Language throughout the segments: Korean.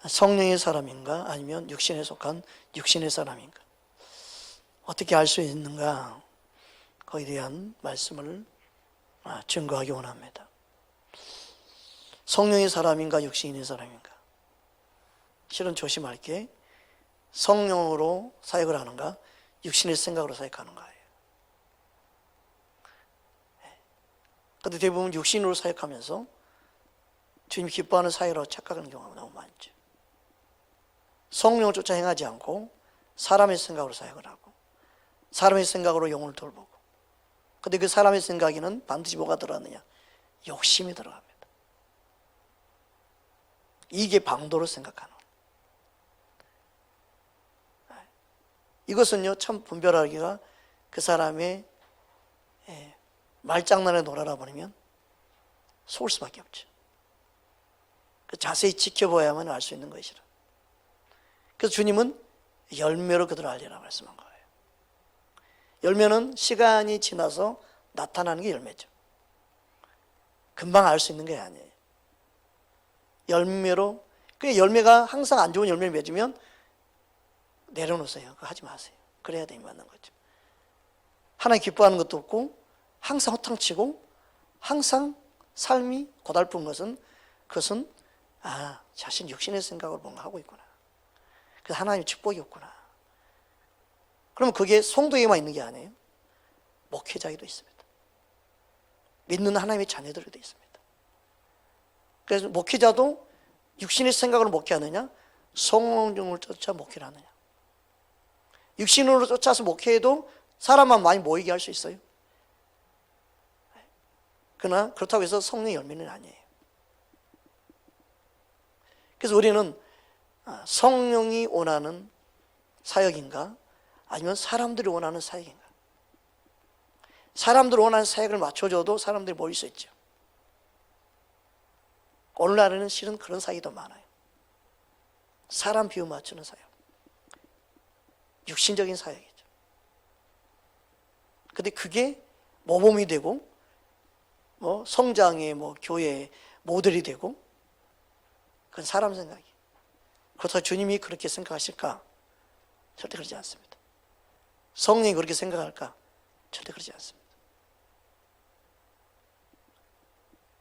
성령의 사람인가 아니면 육신에 속한 육신의 사람인가, 어떻게 알 수 있는가, 거기에 대한 말씀을 증거하기 원합니다. 성령의 사람인가 육신의 사람인가, 실은 조심할 게 성령으로 사역을 하는가 육신의 생각으로 사역하는 거예요. 그런데 대부분 육신으로 사역하면서 주님 기뻐하는 사역으로 착각하는 경우가 너무 많죠. 성령을 쫓아 행하지 않고 사람의 생각으로 사역을 하고 사람의 생각으로 영혼을 돌보고, 그런데 그 사람의 생각에는 반드시 뭐가 들어가느냐, 욕심이 들어갑니다. 이게 방도로 생각하는 거예요. 이것은요 참 분별하기가, 그 사람의 말장난에 놀아라 버리면 속을 수밖에 없죠. 자세히 지켜봐야만 알 수 있는 것이라. 그래서 주님은 열매로 그들을 알리라 말씀한 거예요. 열매는 시간이 지나서 나타나는 게 열매죠. 금방 알 수 있는 게 아니에요. 열매로, 그 열매가 항상 안 좋은 열매를 맺으면 내려놓으세요. 그거 하지 마세요. 그래야 돼 맞는 거죠. 하나님 기뻐하는 것도 없고 항상 허탕치고 항상 삶이 고달픈 것은, 그것은 자신 육신의 생각을 뭔가 하고 있구나. 그래서 하나님의 축복이 없구나. 그러면 그게 성도에게만 있는 게 아니에요. 목회자에도 있습니다. 믿는 하나님의 자녀들에도 있습니다. 그래서 목회자도 육신의 생각으로 목회하느냐, 성령을 쫓아 목회를 하느냐. 육신으로 쫓아서 목회해도 사람만 많이 모이게 할 수 있어요. 그러나 그렇다고 해서 성령의 열매는 아니에요. 그래서 우리는 성령이 원하는 사역인가 아니면 사람들이 원하는 사역인가. 사람들이 원하는 사역을 맞춰줘도 사람들이 모일 수 있죠. 오늘날에는 실은 그런 사역이 더 많아요. 사람 비유 맞추는 사역, 육신적인 사역이죠. 근데 그게 모범이 되고 성장의 교회의 모델이 되고, 그건 사람 생각이에요. 그렇다고 주님이 그렇게 생각하실까? 절대 그러지 않습니다. 성령이 그렇게 생각할까? 절대 그러지 않습니다.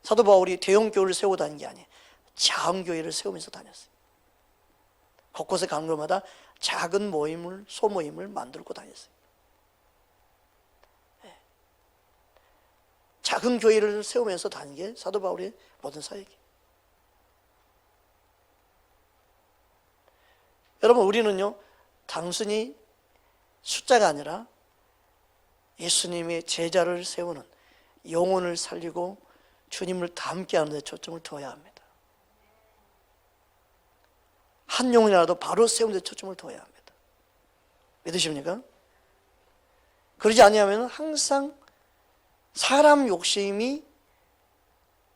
사도 바울이 대형 교회를 세우고 다닌 게 아니에요. 작은 교회를 세우면서 다녔어요. 곳곳에 가는 곳마다 작은 모임을, 소모임을 만들고 다녔어요. 작은 교회를 세우면서 다닌 게 사도 바울의 모든 사역이에요. 여러분, 우리는요 단순히 숫자가 아니라 예수님의 제자를 세우는, 영혼을 살리고 주님을 닮게 하는 데 초점을 두어야 합니다. 한 영혼이라도 바로 세우는 데 초점을 두어야 합니다. 믿으십니까? 그러지 아니하면 항상 사람 욕심이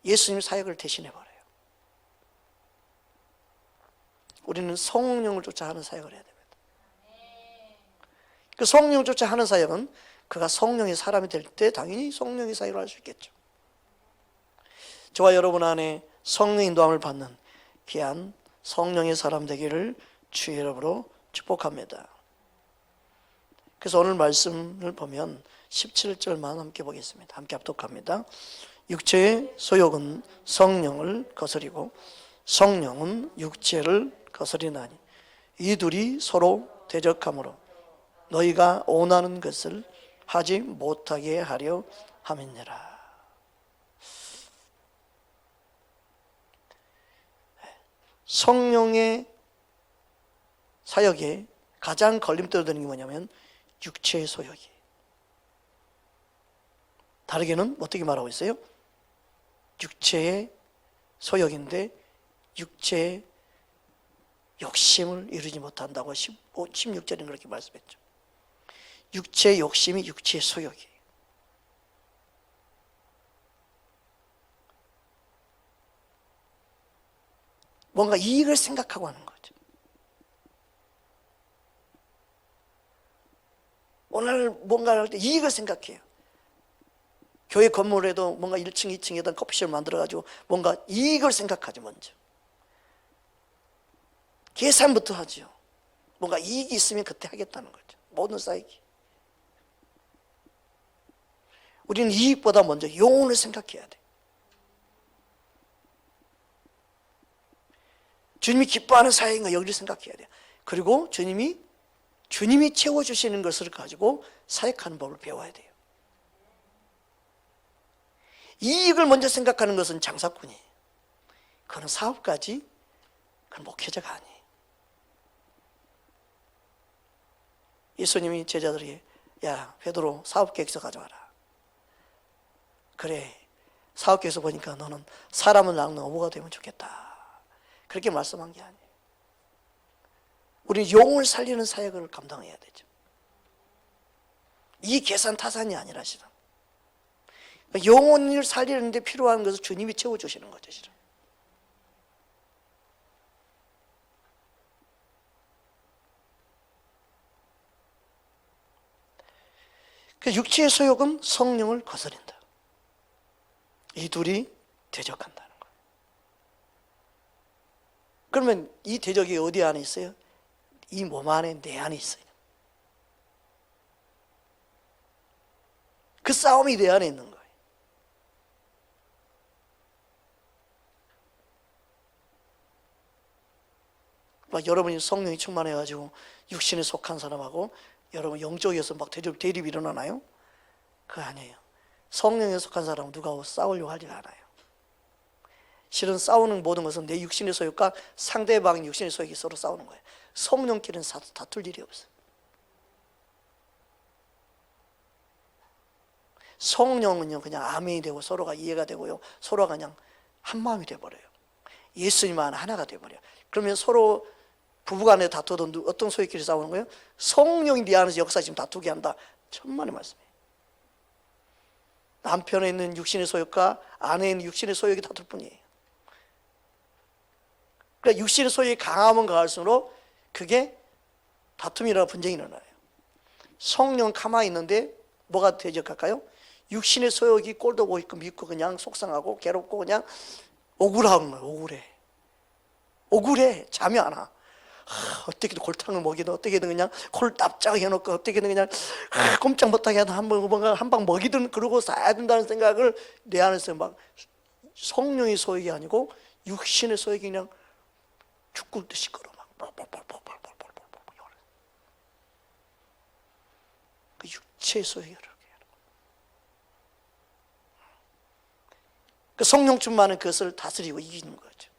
예수님 사역을 대신해버려요. 우리는 성령을 쫓아 하는 사역을 해야 됩니다. 그 성령을 쫓아 하는 사역은 그가 성령의 사람이 될 때 당연히 성령의 사역을 할 수 있겠죠. 저와 여러분 안에 성령의 인도함을 받는 귀한 성령의 사람 되기를 주의 이름으로 축복합니다. 그래서 오늘 말씀을 보면 17절만 함께 보겠습니다. 함께 합독합니다. 육체의 소욕은 성령을 거스리고 성령은 육체를 거스리나니 이 둘이 서로 대적하므로 너희가 원하는 것을 하지 못하게 하려 함이니라. 성령의 사역에 가장 걸림돌 되는 게 뭐냐면 육체의 소욕이에요. 다르게는 어떻게 말하고 있어요? 육체의 소욕인데 육체의 욕심을 이루지 못한다고 16절에 그렇게 말씀했죠. 육체의 욕심이 육체의 소욕이에요. 뭔가 이익을 생각하고 하는 거죠. 오늘 뭔가 할 때 이익을 생각해요. 교회 건물에도 뭔가 1층, 2층에다 커피숍을 만들어가지고 뭔가 이익을 생각하지 먼저. 계산부터 하죠. 뭔가 이익이 있으면 그때 하겠다는 거죠. 모든 사익이. 우리는 이익보다 먼저 영혼을 생각해야 돼. 주님이 기뻐하는 사역인가 여기를 생각해야 돼요. 그리고 주님이 채워주시는 것을 가지고 사역하는 법을 배워야 돼요. 이익을 먼저 생각하는 것은 장사꾼이에요. 그건 사업가지, 그건 목회자가 아니에요. 예수님이 제자들에게 야 베드로 사업계획서 가져와라. 그래 사업계획서 보니까 너는 사람을 낚는 어부가 되면 좋겠다. 그렇게 말씀한 게 아니에요. 우리는 영을 살리는 사역을 감당해야 되죠. 이 계산 타산이 아니라 실은 영혼을 살리는데 필요한 것을 주님이 채워주시는 거죠. 실은 그 육체의 소욕은 성령을 거스린다. 이 둘이 대적한다는 거예요. 그러면 이 대적이 어디 안에 있어요? 이 몸 안에 내 안에 있어요. 그 싸움이 내 안에 있는 거예요. 막 여러분이 성령이 충만해가지고 육신에 속한 사람하고 여러분 영적에서 막 대립이 일어나나요? 그거 아니에요. 성령에 속한 사람은 누가 싸우려고 하지 않아요. 실은 싸우는 모든 것은 내 육신의 소욕과 상대방의 육신의 소욕이 서로 싸우는 거예요. 성령끼리는 다툴 일이 없어요. 성령은요 그냥 아멘이 되고 서로가 이해가 되고요, 서로가 그냥 한 마음이 돼버려요. 예수님 안에 하나가 돼버려요. 그러면 서로 부부간에 다투던 어떤 소욕끼리 싸우는 거예요? 성령이 네 안에서 역사 지금 다투게 한다. 천만의 말씀이에요. 남편에 있는 육신의 소욕과 아내에 있는 육신의 소욕이 다툴 뿐이에요. 그러니까 육신의 소욕이 강하면 강할수록 그게 다툼이나 분쟁이 일어나요. 성령 가만히 있는데 뭐가 대적할까요? 육신의 소욕이 꼴도 보고 있고 믿고 그냥 속상하고 괴롭고 그냥 억울한 거예요. 억울해. 잠이 안 와. 어떻게든 골탕을 먹이든 어떻게든 그냥 콜 납작 해놓고 어떻게든 그냥 꼼짝 못하게 하든 한 방 먹이든 그러고 살아야 된다는 생각을 내 안에서 막 성령의 소욕이 아니고 육신의 소욕이 그냥 죽을 듯이 걸어 막 그 육체의 소욕이 그렇게 그 성령 충만은 그것을 다스리고 이기는 거죠.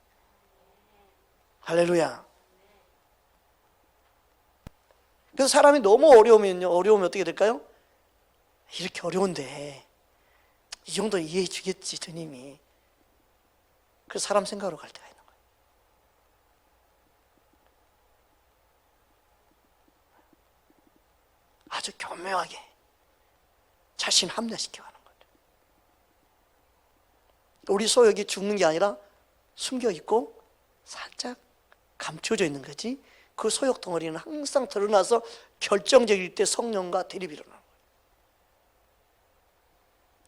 할렐루야. 그래서 사람이 너무 어려우면 어떻게 될까요? 이렇게 어려운데 이 정도는 이해해 주겠지 주님이. 그래서 사람 생각으로 갈 때가 있는 거예요. 아주 교묘하게 자신 합리화시켜 가는 거죠. 우리 소욕이 죽는 게 아니라 숨겨 있고 살짝 감춰져 있는 거지. 그 소욕 덩어리는 항상 드러나서 결정적일 때 성령과 대립이 일어나는 거예요.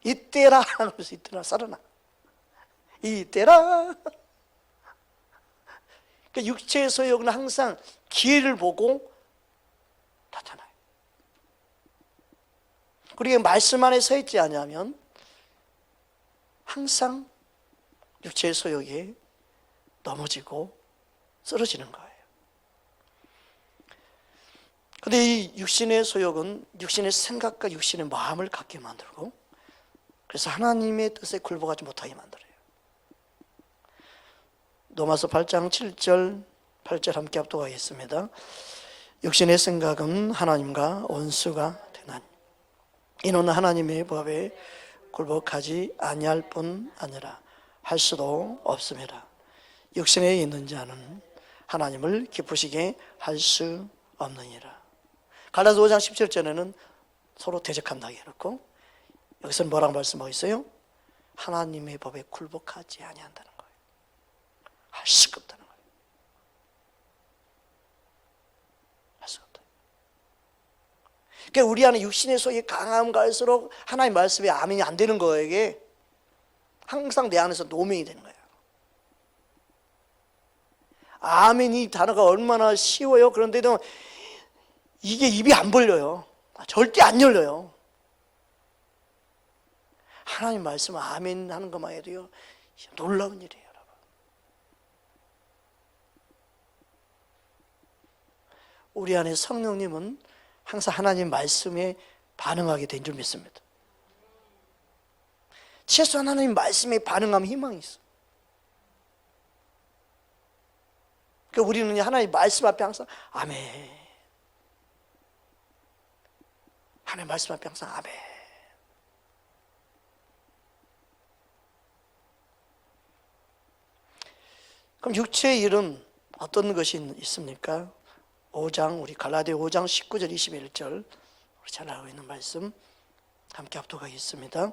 이때라 하면서 이때라 살아나. 이때라. 그러니까 육체의 소욕은 항상 기회를 보고 나타나요. 그리고 말씀 안에 서 있지 않으면 항상 육체의 소욕에 넘어지고 쓰러지는 거예요. 그런데 이 육신의 소욕은 육신의 생각과 육신의 마음을 갖게 만들고 그래서 하나님의 뜻에 굴복하지 못하게 만들어요. 로마서 8장 7절 8절 함께 합독하겠습니다. 육신의 생각은 하나님과 원수가 되나니 이는 하나님의 법에 굴복하지 아니할 뿐 아니라 할 수도 없습니다. 육신에 있는 자는 하나님을 기쁘시게 할 수 없느니라. 갈라디아 5장 17절에는 서로 대적한다고 해놓고 여기서는 뭐라고 말씀하고 있어요? 하나님의 법에 굴복하지 아니한다는 거예요. 할 수가 없다는 거예요. 할 수가 없다. 그러니까 우리 안에 육신의 소욕이 강함 갈수록 하나님 말씀에 아멘이 안 되는 거에게 항상 내 안에서 노명이 되는 거예요. 아멘 이 단어가 얼마나 쉬워요. 그런데도 이게 입이 안 벌려요. 절대 안 열려요. 하나님 말씀 아멘 하는 것만 해도요, 놀라운 일이에요, 여러분. 우리 안에 성령님은 항상 하나님 말씀에 반응하게 된 줄 믿습니다. 최소한 하나님 말씀에 반응하면 희망이 있어. 그러니까 우리는 하나님 말씀 앞에 항상 아멘. 하나님 말씀 앞에 항상 아멘. 그럼 육체의 일은 어떤 것이 있습니까? 5장, 우리 갈라디아 5장 19절 21절 우리 잘 알고 있는 말씀 함께 합독하겠습니다.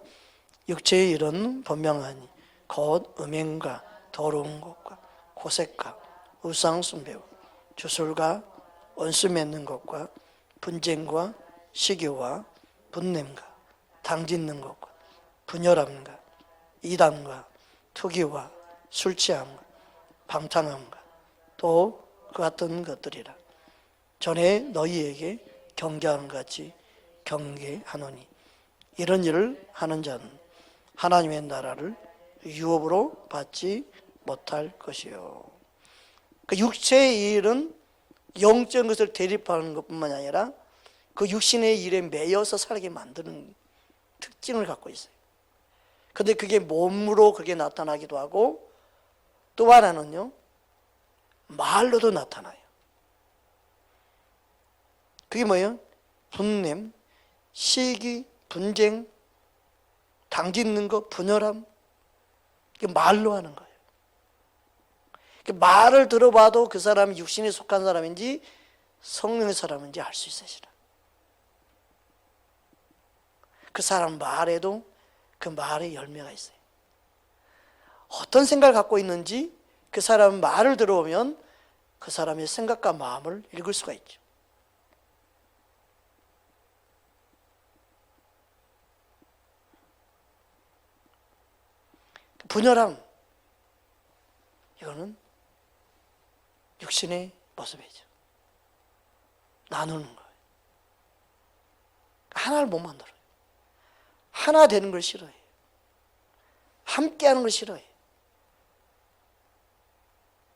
육체의 일은 분명하니 곧 음행과 더러운 것과 고색과 우상 숭배와 주술과 원수 맺는 것과 분쟁과 시기와 분냄과 당짓는 것과 분열함과 이단과 투기와 술 취함과 방탕함과 또 그 같은 것들이라. 전에 너희에게 경계하는 같이 경계하노니 이런 일을 하는 자는 하나님의 나라를 유업으로 받지 못할 것이요. 그 육체의 일은 영적인 것을 대립하는 것뿐만 아니라 그 육신의 일에 매여서 살게 만드는 특징을 갖고 있어요. 그런데 그게 몸으로 그게 나타나기도 하고 또 하나는요, 말로도 나타나요. 그게 뭐예요? 분냄, 시기, 분쟁, 당짓는 것, 분열함. 이게 말로 하는 거예요. 말을 들어봐도 그 사람이 육신에 속한 사람인지 성령의 사람인지 알 수 있으시라. 그 사람 말에도 그 말에 열매가 있어요. 어떤 생각을 갖고 있는지 그 사람 말을 들어보면 그 사람의 생각과 마음을 읽을 수가 있죠. 분열함, 이거는 육신의 모습이죠. 나누는 거예요. 하나를 못 만들어요. 하나 되는 걸 싫어해요. 함께 하는 걸 싫어해요.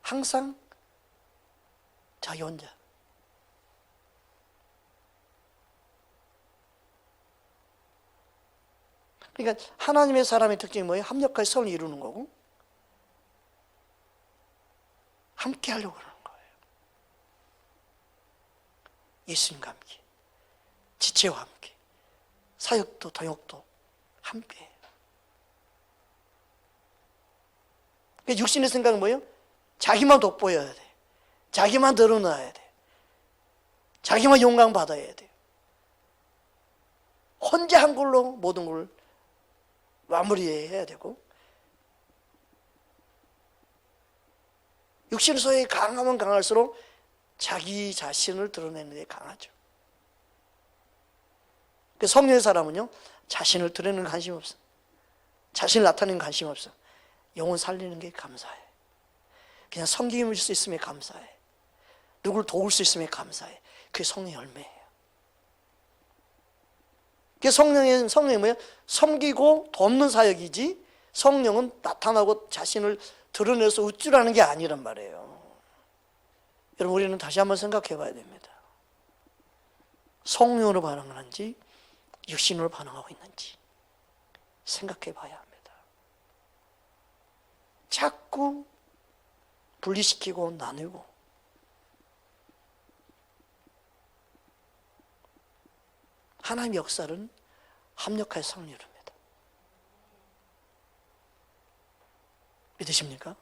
항상 자기 혼자. 그러니까 하나님의 사람의 특징이 뭐예요? 합력하여 선을 이루는 거고 함께 하려고 그러는 거예요. 예수님과 함께, 지체와 함께, 사역도 동역도 함께 해요. 그러니까 육신의 생각은 뭐예요? 자기만 돋보여야 돼. 자기만 드러나야 돼. 자기만 영광받아야 돼. 혼자 한 걸로 모든 걸 마무리해야 되고, 육신의 소욕이 강하면 강할수록 자기 자신을 드러내는 데 강하죠. 성령의 사람은요, 자신을 드러내는 관심 없어. 자신을 나타내는 관심 없어. 영혼 살리는 게 감사해. 그냥 섬김을 줄 수 있으면 감사해. 누구를 도울 수 있으면 감사해. 그게 성령의 열매예요. 성령이 뭐야? 섬기고 돕는 사역이지, 성령은 나타나고 자신을 드러내서 우쭐하는 게 아니란 말이에요. 여러분, 우리는 다시 한번 생각해 봐야 됩니다. 성령으로 반응하는지 육신으로 반응하고 있는지 생각해 봐야 합니다. 자꾸 분리시키고 나누고, 하나님의 역사는 합력하여 성을 이룹니다. 믿으십니까?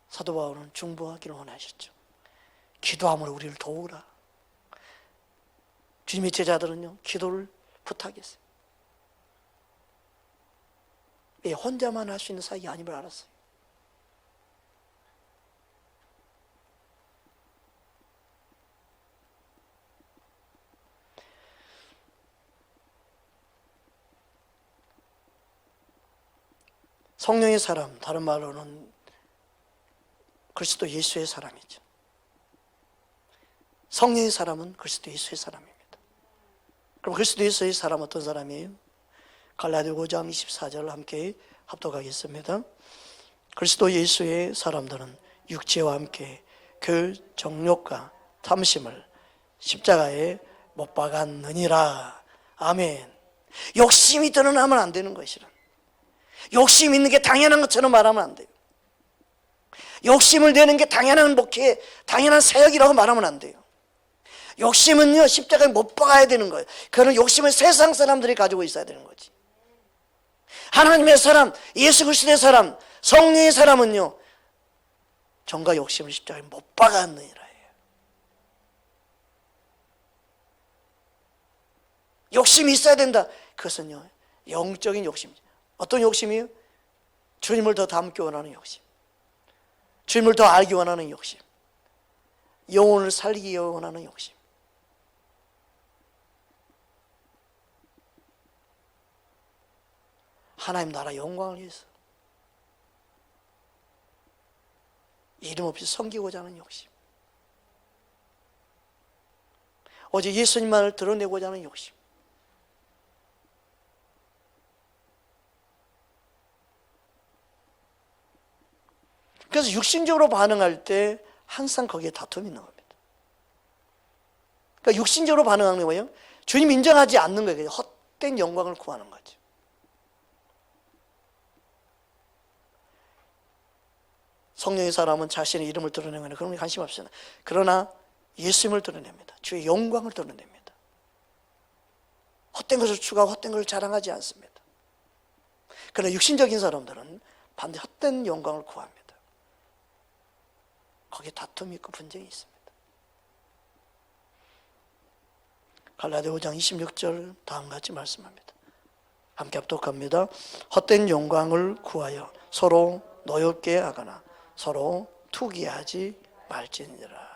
사도 바울은 중보하기를 원하셨죠. 기도함으로 우리를 도우라. 주님의 제자들은요, 기도를 부탁했어요. 왜? 혼자만 할 수 있는 사역이 아님을 알았어요. 성령의 사람, 다른 말로는 그리스도 예수의 사람이죠. 성령의 사람은 그리스도 예수의 사람입니다. 그럼 그리스도 예수의 사람 어떤 사람이에요? 갈라디아 5장 24절을 함께 합독하겠습니다. 그리스도 예수의 사람들은 육체와 함께 그 정욕과 탐심을 십자가에 못 박았느니라. 아멘. 욕심이 드러나면 안 되는 것이라. 욕심 있는 게 당연한 것처럼 말하면 안 돼요. 욕심을 내는 게 당연한 목회, 당연한 사역이라고 말하면 안 돼요. 욕심은요, 십자가에 못 박아야 되는 거예요. 그런 욕심은 세상 사람들이 가지고 있어야 되는 거지. 하나님의 사람, 예수 그리스도의 사람, 성령의 사람은요, 정과 욕심을 십자가에 못 박았느니라 해요. 욕심이 있어야 된다. 그것은요, 영적인 욕심이죠. 어떤 욕심이요? 주님을 더 닮기 원하는 욕심, 주님을 더 알기 원하는 욕심, 영혼을 살리기 원하는 욕심. 하나님 나라 영광을 위해서 이름 없이 섬기고자 하는 욕심, 오직 예수님만을 드러내고자 하는 욕심. 그래서 육신적으로 반응할 때 항상 거기에 다툼이 있는 겁니다. 그러니까 육신적으로 반응하는 게 뭐예요? 주님 인정하지 않는 거예요. 헛된 영광을 구하는 거죠. 성령의 사람은 자신의 이름을 드러내는 거는 그런 게 관심 없습니다. 그러나 예수님을 드러냅니다. 주의 영광을 드러냅니다. 헛된 것을 추구하고 헛된 것을 자랑하지 않습니다. 그러나 육신적인 사람들은 반드시 헛된 영광을 구합니다. 거기에 다툼이 있고 분쟁이 있습니다. 갈라디아 5장 26절 다음과 같이 말씀합니다. 함께 합독합니다. 헛된 영광을 구하여 서로 노엽게 하거나 서로 투기하지 말지니라.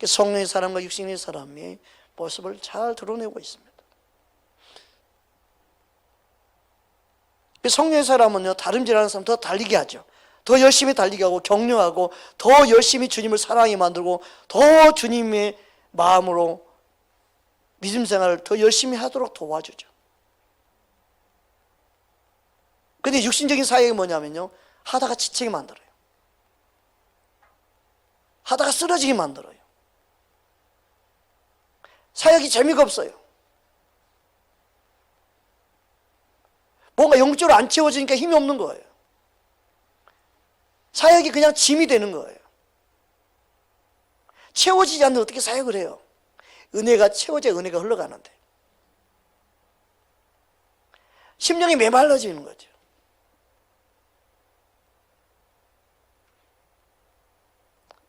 성령의 사람과 육신의 사람의 모습을 잘 드러내고 있습니다. 성령의 사람은요, 다름질하는 사람 더 달리게 하죠. 더 열심히 달리게 하고 격려하고 더 열심히 주님을 사랑하게 만들고 더 주님의 마음으로 믿음 생활을 더 열심히 하도록 도와주죠. 근데 육신적인 사역이 뭐냐면요, 하다가 지치게 만들어요. 하다가 쓰러지게 만들어요. 사역이 재미가 없어요. 뭔가 영적으로 안 채워지니까 힘이 없는 거예요. 사역이 그냥 짐이 되는 거예요. 채워지지 않는데 어떻게 사역을 해요? 은혜가 채워져야 은혜가 흘러가는데. 심령이 메말라지는 거죠.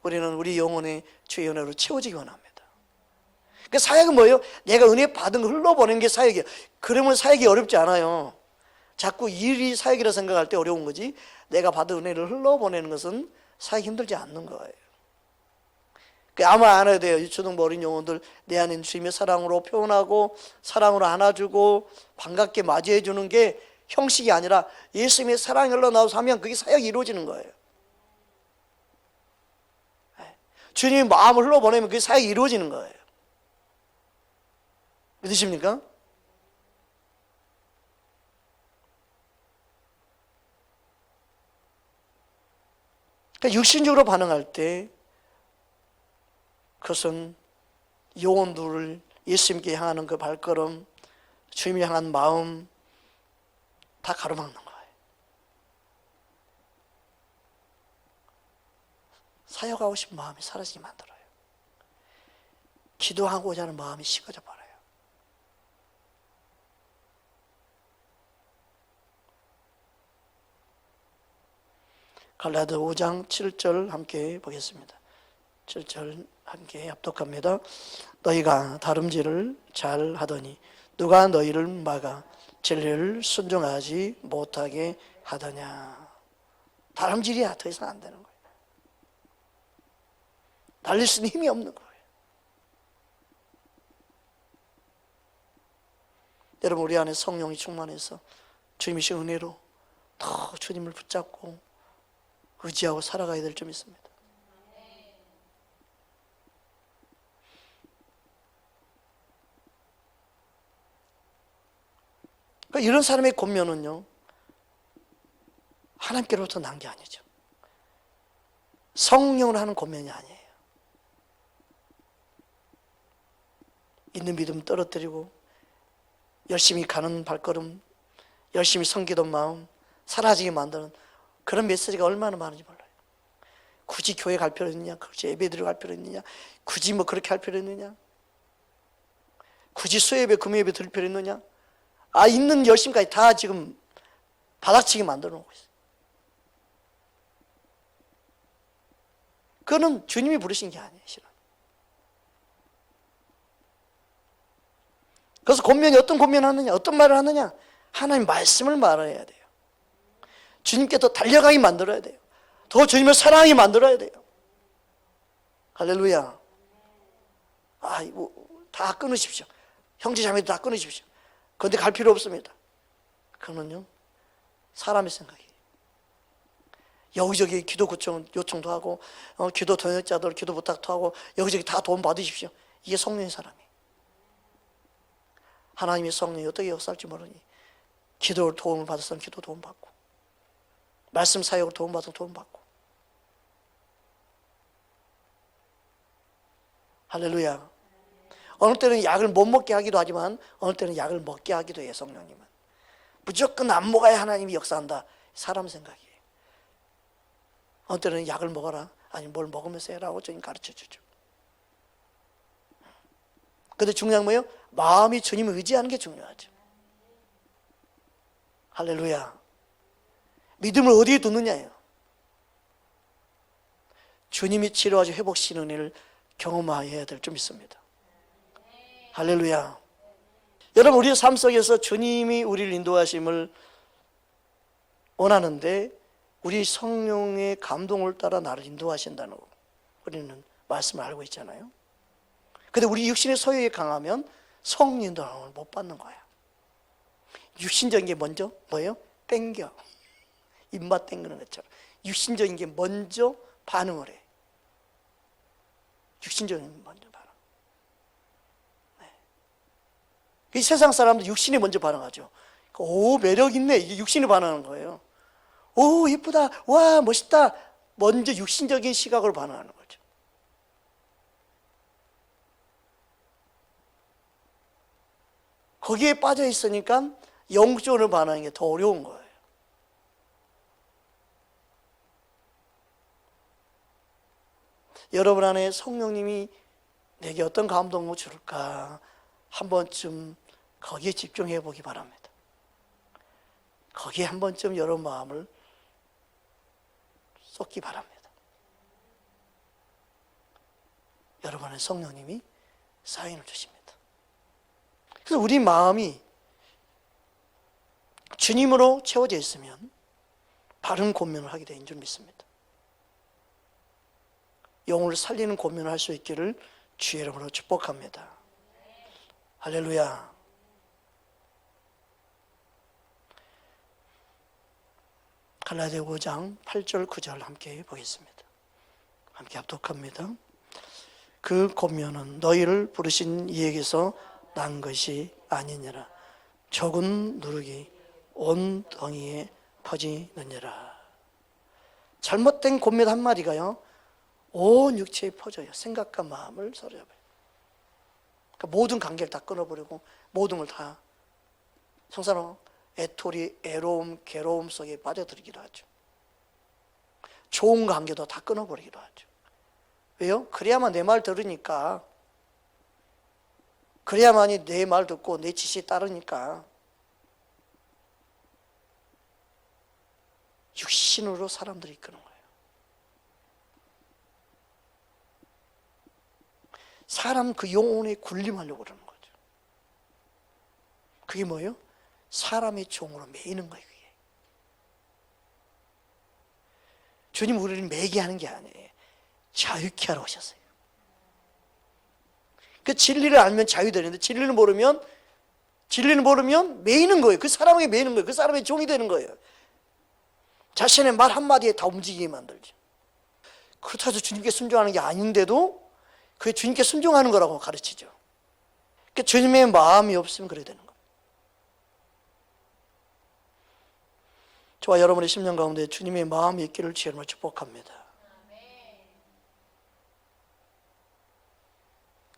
우리는 우리 영혼의 주의 은혜로 채워지기 원합니다. 그 사역은 뭐예요? 내가 은혜 받은 걸 흘러보내는 게 사역이에요. 그러면 사역이 어렵지 않아요. 자꾸 일이 사역이라 생각할 때 어려운 거지, 내가 받은 은혜를 흘러보내는 것은 사역이 힘들지 않는 거예요. 아무 안 해도 돼요. 유초등부 어린 영혼들 내 안에 주님의 사랑으로 표현하고 사랑으로 안아주고 반갑게 맞이해 주는 게 형식이 아니라 예수님의 사랑이 흘러나와서 하면 그게 사역이 이루어지는 거예요. 주님의 마음을 흘러보내면 그게 사역이 이루어지는 거예요. 믿으십니까? 그러니까 육신적으로 반응할 때 그것은 영혼들을 예수님께 향하는 그 발걸음, 주님을 향한 마음 다 가로막는 거예요. 사역하고 싶은 마음이 사라지게 만들어요. 기도하고자 하는 마음이 식어져 버려요. 갈라디아 5장 7절 함께 보겠습니다. 7절 함께 합독합니다. 너희가 다름질을 잘 하더니 누가 너희를 막아 진리를 순종하지 못하게 하더냐. 다름질이야. 더 이상 안 되는 거예요. 달릴 수 있는 힘이 없는 거예요. 여러분, 우리 안에 성령이 충만해서 주님이신 은혜로 더 주님을 붙잡고 의지하고 살아가야 될 점이 있습니다. 그러니까 이런 사람의 권면은요, 하나님께로부터 난 게 아니죠. 성령으로 하는 권면이 아니에요. 있는 믿음 떨어뜨리고 열심히 가는 발걸음, 열심히 섬기던 마음 사라지게 만드는 그런 메시지가 얼마나 많은지 몰라요. 굳이 교회 갈 필요 있느냐, 굳이 예배드리러 갈 필요 있느냐, 굳이 뭐 그렇게 할 필요 있느냐, 굳이 수예배 금요예배 드릴 필요 있느냐, 있는 열심까지 다 지금 바닥치게 만들어 놓고 있어요. 그거는 주님이 부르신 게 아니에요, 실은. 그래서 권면이 어떤 권면을 하느냐, 어떤 말을 하느냐, 하나님 말씀을 말해야 돼요. 주님께 더 달려가게 만들어야 돼요. 더 주님을 사랑하게 만들어야 돼요. 할렐루야. 다 끊으십시오. 형제 자매도 다 끊으십시오. 그런데 갈 필요 없습니다. 그거는요, 사람의 생각이에요. 여기저기 기도 요청도 하고, 기도 동역자들 기도 부탁도 하고, 여기저기 다 도움 받으십시오. 이게 성령의 사람이에요. 하나님의 성령이 어떻게 역사할지 모르니, 기도를 도움을 받았으면 기도 도움 받고, 말씀 사역을 도움 받으면 도움 받고. 할렐루야. 어느 때는 약을 못 먹게 하기도 하지만 어느 때는 약을 먹게 하기도 해요. 성령님은 무조건 안 먹어야 하나님이 역사한다, 사람 생각이에요. 어느 때는 약을 먹어라, 아니 뭘 먹으면서 해라고 주님 가르쳐 주죠. 근데 중요한 건 뭐예요? 마음이 주님을 의지하는 게 중요하죠. 할렐루야. 믿음을 어디에 두느냐예요. 주님이 치료하시고 회복시키는 일을 경험해야 될 점 있습니다. 할렐루야. 여러분, 우리의 삶 속에서 주님이 우리를 인도하심을 원하는데 우리 성령의 감동을 따라 나를 인도하신다는 거, 우리는 말씀을 알고 있잖아요. 근데 우리 육신의 소욕이 강하면 성령 인도를 못 받는 거야. 육신적인 게 먼저 뭐예요? 땡겨. 입맛 땡기는 것처럼 육신적인 게 먼저 반응을 해. 육신적인 게 먼저 반응. 네. 이 세상 사람들 육신이 먼저 반응하죠. 오, 매력 있네. 이게 육신이 반응하는 거예요. 오, 예쁘다. 와, 멋있다. 먼저 육신적인 시각으로 반응하는 거죠. 거기에 빠져 있으니까 영적으로 반응하는 게 더 어려운 거예요. 여러분 안에 성령님이 내게 어떤 감동을 줄까, 한 번쯤 거기에 집중해 보기 바랍니다. 거기에 한 번쯤 여러분 마음을 쏟기 바랍니다. 여러분 안에 성령님이 사인을 주십니다. 그래서 우리 마음이 주님으로 채워져 있으면 바른 권면을 하게 되는 줄 믿습니다. 영혼을 살리는 권면을 할 수 있기를 주의 이름으로 축복합니다. 할렐루야. 갈라디아 5장 8절 9절 함께 보겠습니다. 함께 합독합니다. 그 권면은 너희를 부르신 이에게서 난 것이 아니니라. 적은 누룩이 온 덩이에 퍼지느니라. 잘못된 권면 한마디가요, 온 육체에 퍼져요. 생각과 마음을 사로잡아요. 그러니까 모든 관계를 다 끊어버리고 모든 걸 다 성사로 애토리, 애로움, 괴로움 속에 빠져들기도 하죠. 좋은 관계도 다 끊어버리기도 하죠. 왜요? 그래야만 내 말 들으니까, 그래야만이 내 말 듣고 내 지시에 따르니까 육신으로 사람들이 이끄는 거예요. 사람 그 영혼에 군림하려고 그러는 거죠. 그게 뭐예요? 사람의 종으로 매이는 거예요. 그게. 주님 우리를 매게 하는 게 아니에요. 자유케 하러 오셨어요. 그 진리를 알면 자유되는데 진리를 모르면 매이는 거예요. 그 사람에게 매이는 거예요. 그 사람의 종이 되는 거예요. 자신의 말 한마디에 다 움직이게 만들죠. 그렇다고 해서 주님께 순종하는 게 아닌데도 그게 주님께 순종하는 거라고 가르치죠. 그러니까 주님의 마음이 없으면 그래야 되는 거예요. 저와 여러분의 심령 가운데 주님의 마음이 있기를 주님으로 축복합니다.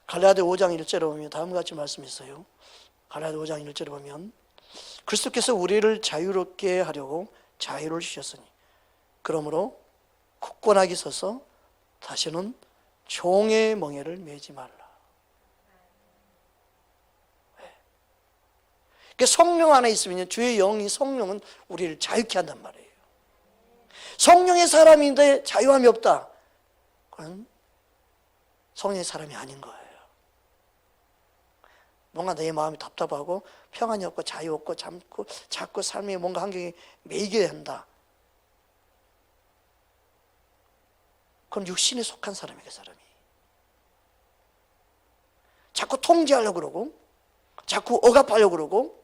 갈라디아 5장 1절에 보면 다음과 같이 말씀이 있어요. 갈라디아 5장 1절에 보면 그리스도께서 우리를 자유롭게 하려고 자유를 주셨으니 그러므로 굳건하게 서서 다시는 종의 멍에를 매지 말라. 그러니까 성령 안에 있으면 주의 영이 성령은 우리를 자유케 한단 말이에요. 성령의 사람인데 자유함이 없다. 그건 성령의 사람이 아닌 거예요. 뭔가 내 마음이 답답하고 평안이 없고 자유 없고 자꾸 삶에 뭔가 환경에 매이게 한다. 그건 육신에 속한 사람이에요. 그 사람이 자꾸 통제하려고 그러고 자꾸 억압하려고 그러고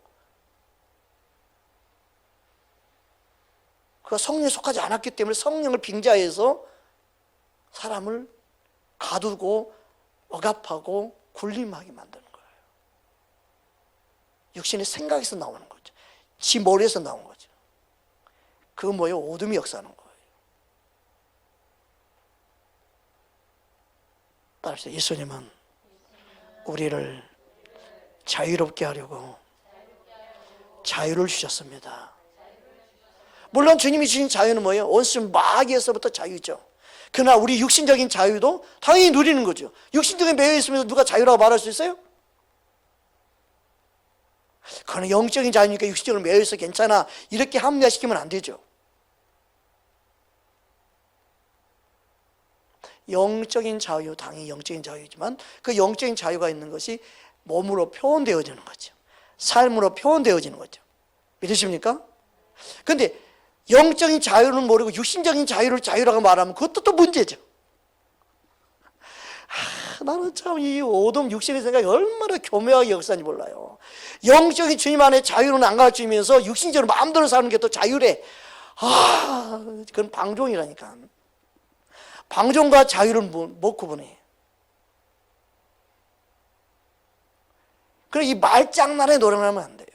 그가 성령에 속하지 않았기 때문에 성령을 빙자해서 사람을 가두고 억압하고 굴림하게 만드는 거예요. 육신의 생각에서 나오는 거죠. 지 머리에서 나온 거죠. 그거 뭐예요? 어둠이 역사하는 거예요. 따라서 예수님은 우리를 자유롭게 하려고 자유를 주셨습니다. 물론 주님이 주신 자유는 뭐예요? 원수 마귀에서부터 자유죠. 그러나 우리 육신적인 자유도 당연히 누리는 거죠. 육신적인 매여 있으면서 누가 자유라고 말할 수 있어요? 그건 영적인 자유니까 육신적으로 매여 있어 괜찮아 이렇게 합리화시키면 안 되죠. 영적인 자유, 당연히 영적인 자유이지만 그 영적인 자유가 있는 것이 몸으로 표현되어지는 거죠. 삶으로 표현되어지는 거죠. 믿으십니까? 그런데 영적인 자유는 모르고 육신적인 자유를 자유라고 말하면 그것도 또 문제죠. 나는 참 이 오돔 육신의 생각이 얼마나 교묘하게 역사인지 몰라요. 영적인 주님 안에 자유는 안 가르치면서 육신적으로 마음대로 사는 게 또 자유래. 그건 방종이라니까. 방종과 자유를 못 구분해. 그래 이 말장난에 노력하면 안 돼요.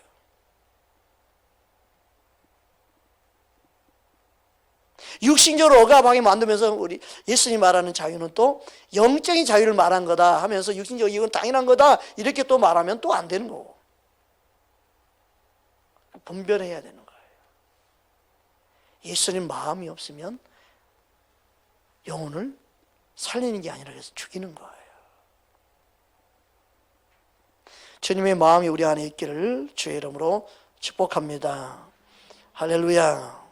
육신적으로 억압하게 만들면서 우리 예수님 말하는 자유는 또 영적인 자유를 말한 거다 하면서 육신적으로 이건 당연한 거다 이렇게 또 말하면 또 안 되는 거고 분별해야 되는 거예요. 예수님 마음이 없으면 영혼을 살리는 게 아니라 그래서 죽이는 거예요. 주님의 마음이 우리 안에 있기를 주의 이름으로 축복합니다. 할렐루야.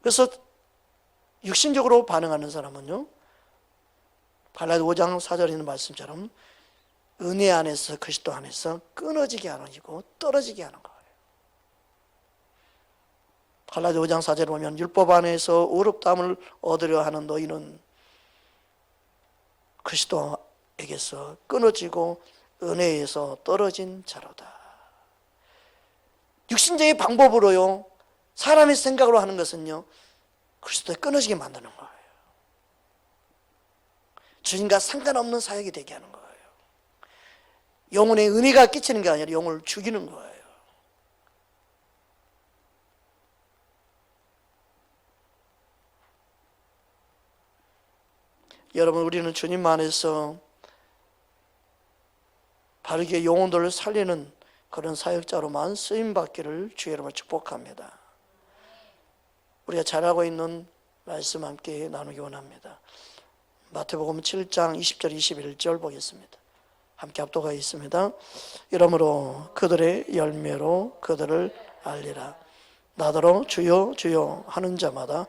그래서 육신적으로 반응하는 사람은요, 갈라디아 5장 4절에 있는 말씀처럼 은혜 안에서 그리스도 안에서 끊어지게 하는 이고 떨어지게 하는 거예요. 갈라디아 5장 4절에 보면 율법 안에서 의롭다함을 얻으려 하는 너희는 그리스도에게서 끊어지고 은혜에서 떨어진 자로다. 육신적인 방법으로요, 사람의 생각으로 하는 것은요, 그리스도에 끊어지게 만드는 거예요. 주님과 상관없는 사역이 되게 하는 거예요. 영혼에 은혜가 끼치는 게 아니라 영혼을 죽이는 거예요. 여러분, 우리는 주님 안에서 바르게 영혼들을 살리는 그런 사역자로만 쓰임받기를 주의 이름으로 축복합니다. 우리가 잘하고 있는 말씀 함께 나누기 원합니다. 마태복음 7장 20절 21절 보겠습니다. 함께 합독하여 있습니다. 이러므로 그들의 열매로 그들을 알리라. 나더러 주여 주여 하는 자마다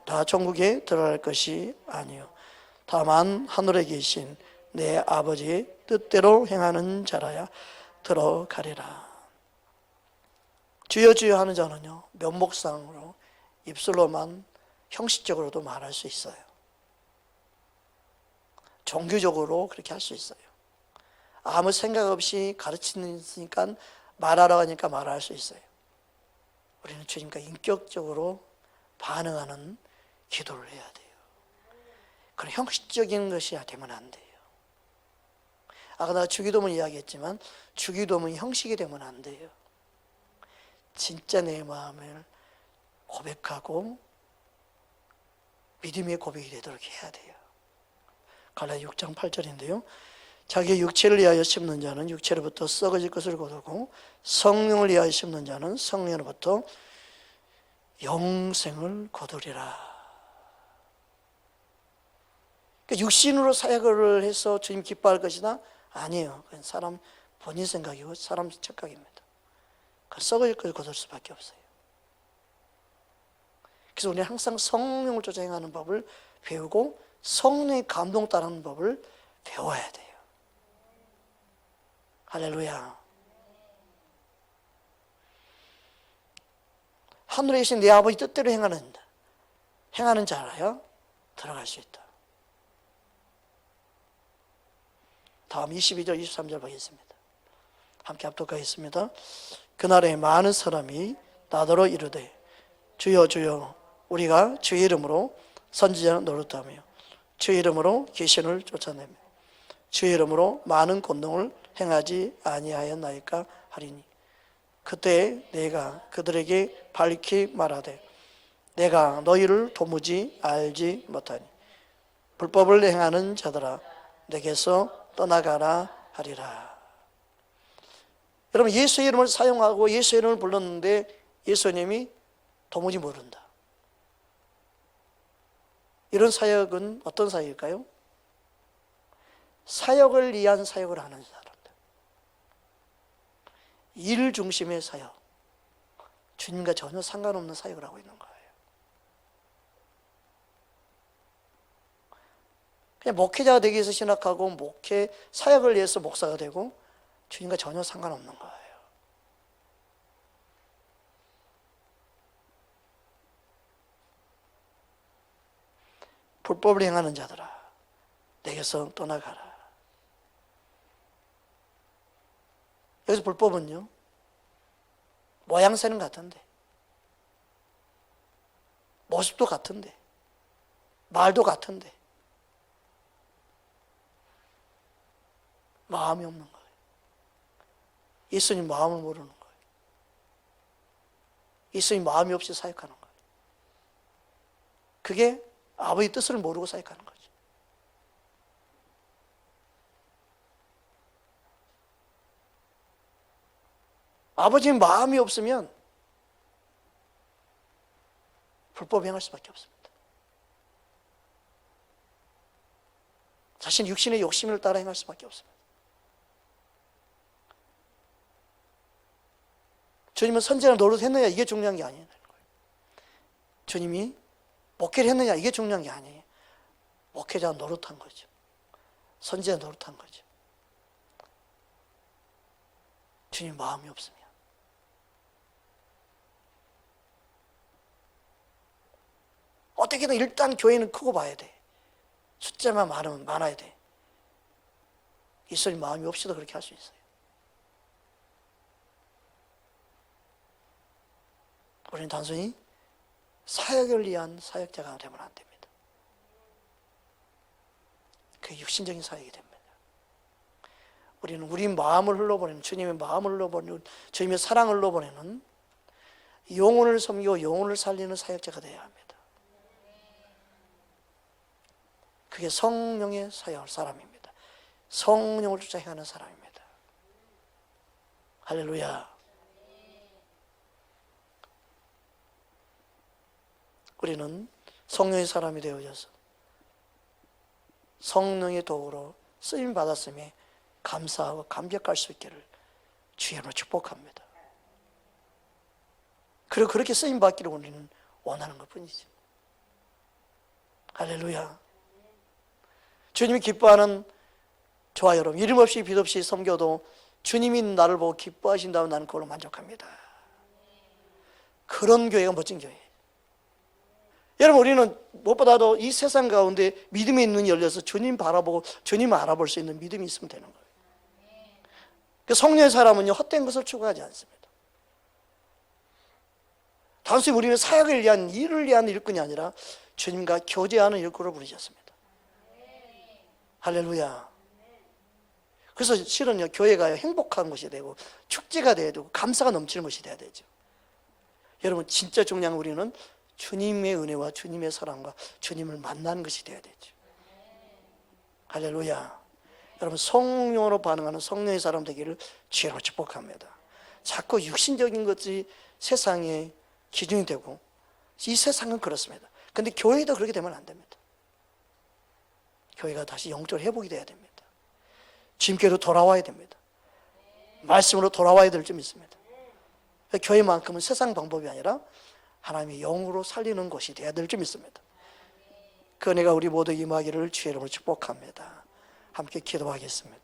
다 천국에 들어갈 것이 아니요 다만 하늘에 계신 내 아버지의 뜻대로 행하는 자라야 들어가리라. 주여 주여 하는 자는요, 면목상으로 입술로만 형식적으로도 말할 수 있어요. 종교적으로 그렇게 할 수 있어요. 아무 생각 없이 가르치니까 말하라고 하니까 말할 수 있어요. 우리는 주님과 인격적으로 반응하는 기도를 해야 돼요. 그런 형식적인 것이 되면 안 돼요. 아까 나 주기도문 이야기했지만 주기도문이 형식이 되면 안 돼요. 진짜 내 마음을 고백하고 믿음의 고백이 되도록 해야 돼요. 갈라디아 6장 8절인데요. 자기의 육체를 위하여 심는 자는 육체로부터 썩어질 것을 거두고 성령을 위하여 심는 자는 성령으로부터 영생을 거두리라. 그러니까 육신으로 사역을 해서 주님 기뻐할 것이다? 아니에요. 그건 사람 본인 생각이고 사람 착각입니다. 썩어질 것을 거둘 수밖에 없어요. 그래서 우리는 항상 성령을 쫓아 행하는 법을 배우고 성령의 감동 따르는 법을 배워야 돼요. 할렐루야. 하늘에 계신 내 아버지 뜻대로 행하는 자라야 들어갈 수 있다. 다음 22절 23절 보겠습니다. 함께 합독하겠습니다. 그날에 많은 사람이 나더러 이르되 주여 주여 우리가 주의 이름으로 선지자를 노릇하며 주의 이름으로 귀신을 쫓아내며 주의 이름으로 많은 권능을 행하지 아니하였나이까 하리니 그때 내가 그들에게 밝히 말하되 내가 너희를 도무지 알지 못하니 불법을 행하는 자들아 내게서 떠나가라 하리라. 여러분 예수의 이름을 사용하고 예수의 이름을 불렀는데 예수님이 도무지 모른다. 이런 사역은 어떤 사역일까요? 사역을 위한 사역을 하는 사람들. 일 중심의 사역. 주님과 전혀 상관없는 사역을 하고 있는 거예요. 그냥 목회자가 되기 위해서 신학하고 목회 사역을 위해서 목사가 되고 주님과 전혀 상관없는 거예요. 불법을 행하는 자들아 내게서 떠나가라. 여기서 불법은요 모양새는 같은데 모습도 같은데 말도 같은데 마음이 없는 거예요. 예수님 마음을 모르는 거예요. 예수님 마음이 없이 사역하는 거예요. 그게 아버지 뜻을 모르고 사역하는 거죠. 아버지 마음이 없으면 불법 행할 수밖에 없습니다. 자신 육신의 욕심을 따라 행할 수밖에 없습니다. 주님은 선지자를 노릇했느냐 이게 중요한 게 아니에요. 주님이 목회를 했느냐 이게 중요한 게 아니에요. 목회자 노릇한 거죠. 선지자 노릇한 거죠. 주님 마음이 없으면 어떻게든 일단 교회는 크고 봐야 돼. 숫자만 많아야 돼. 예수님 마음이 없이도 그렇게 할 수 있어요. 우리는 단순히 사역을 위한 사역자가 되면 안 됩니다. 그게 육신적인 사역이 됩니다. 우리는 우리 마음을 흘러보내는 주님의 마음을 흘러보내는 주님의 사랑을 흘러보내는 영혼을 섬기고 영혼을 살리는 사역자가 되어야 합니다. 그게 성령의 사람입니다. 성령을 쫓아 행하는 사람입니다. 할렐루야. 우리는 성령의 사람이 되어져서 성령의 도구로 쓰임 받았음에 감사하고 감격할 수 있기를 주의 이름으로 축복합니다. 그리고 그렇게 쓰임 받기를 우리는 원하는 것뿐이죠. 할렐루야. 주님이 기뻐하는 저와 여러분 이름 없이 빛 없이 섬겨도 주님이 나를 보고 기뻐하신다면 나는 그걸로 만족합니다. 그런 교회가 멋진 교회예요. 여러분 우리는 무엇보다도 이 세상 가운데 믿음의 눈이 열려서 주님 바라보고 주님을 알아볼 수 있는 믿음이 있으면 되는 거예요. 그 성령의 사람은요 헛된 것을 추구하지 않습니다. 단순히 우리는 사역을 위한 일을 위한 일꾼이 아니라 주님과 교제하는 일꾼으로 부르셨습니다. 할렐루야. 그래서 실은요, 교회가 행복한 곳이 되고 축제가 돼야 되고 감사가 넘치는 곳이 돼야 되죠. 여러분, 진짜 중요한 우리는 주님의 은혜와 주님의 사랑과 주님을 만나는 것이 돼야 되죠. 할렐루야. 여러분, 성령으로 반응하는 성령의 사람 되기를 주로 축복합니다. 자꾸 육신적인 것이 세상의 기준이 되고, 이 세상은 그렇습니다. 근데 교회도 그렇게 되면 안 됩니다. 교회가 다시 영적으로 회복이 돼야 됩니다. 주님께로 돌아와야 됩니다. 말씀으로 돌아와야 될 줄 믿습니다. 교회만큼은 세상 방법이 아니라 하나님의 영으로 살리는 곳이 돼야 될 줄 믿습니다. 그 은혜가 우리 모두 임하기를 주의 이름으로 축복합니다. 함께 기도하겠습니다.